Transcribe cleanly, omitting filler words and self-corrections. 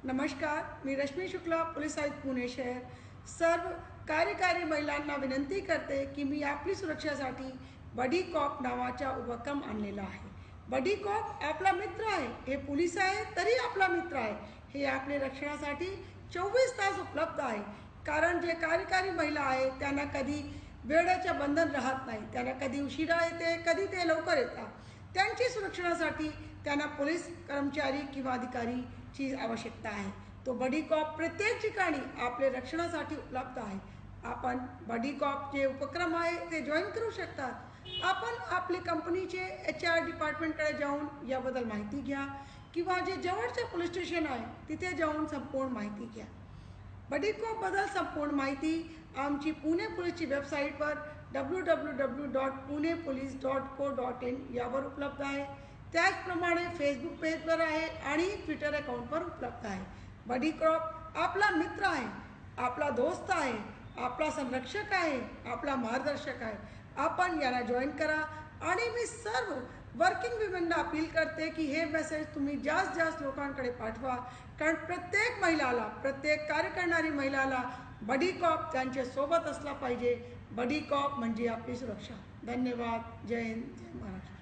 नमस्कार, मी रश्मी शुक्ला, पोलीस आयुक्त पुणे शहर. सर्व कार्यकारी महिलांना विनंती करते की मी आपली सुरक्षेसाठी बडी कॉप नावाचा उपक्रम आणलेला आहे. बडी कॉप आपला मित्र आहे. हे पोलीस आहे तरी आपला मित्र आहे. हे आपले रक्षणासाठी 24 तास उपलब्ध आहे. कारण जे कार्यकारी महिला आहे त्यांना कधी वेळेचे बंधन राहत नाही. त्यांना कधी उशिरा येते, कधी ते लवकर येतात. त्यांची सुरक्षणासाठी त्यांना पोलीस कर्मचारी किंवा अधिकारीची आवश्यकता आहे. तो बडी कॉप प्रत्येक ठिकाणी आपले रक्षणासाठी उपलब्ध आहे. आपण बडी कॉप जे उपक्रम आहे ते जॉईन करू शकतात. आपण आपली कंपनीचे HR डिपार्टमेंटकडे जाऊन याबद्दल माहिती घ्या किंवा जे जवळचे पोलीस स्टेशन आहे तिथे जाऊन संपूर्ण माहिती घ्या. बडी कॉपबद्दल संपूर्ण माहिती आमची पुणे पोलीसची वेबसाईटवर www.punepolice.co.in यावर उपलब्ध आहे. त्याचप्रमाणे फेसबुक पेजवर आहे आणि ट्विटर अकाउंटवर उपलब्ध आहे. बडी कॉप आपला मित्र आहे, आपला दोस्त आहे, आपला संरक्षक आहे, आपला मार्गदर्शक आहे. आपण याला जॉईन करा. आणि मी सर्व वर्किंग विमेनला अपील करते की हे मेसेज तुम्ही जास्त लोकांकडे पाठवा. कारण प्रत्येक महिलाला, प्रत्येक कार्य करणारी महिलाला बडी कॉप त्यांच्या सोबत असला पाहिजे. बडी कॉप म्हणजे आपली सुरक्षा. धन्यवाद. जय हिंद, जय महाराष्ट्र.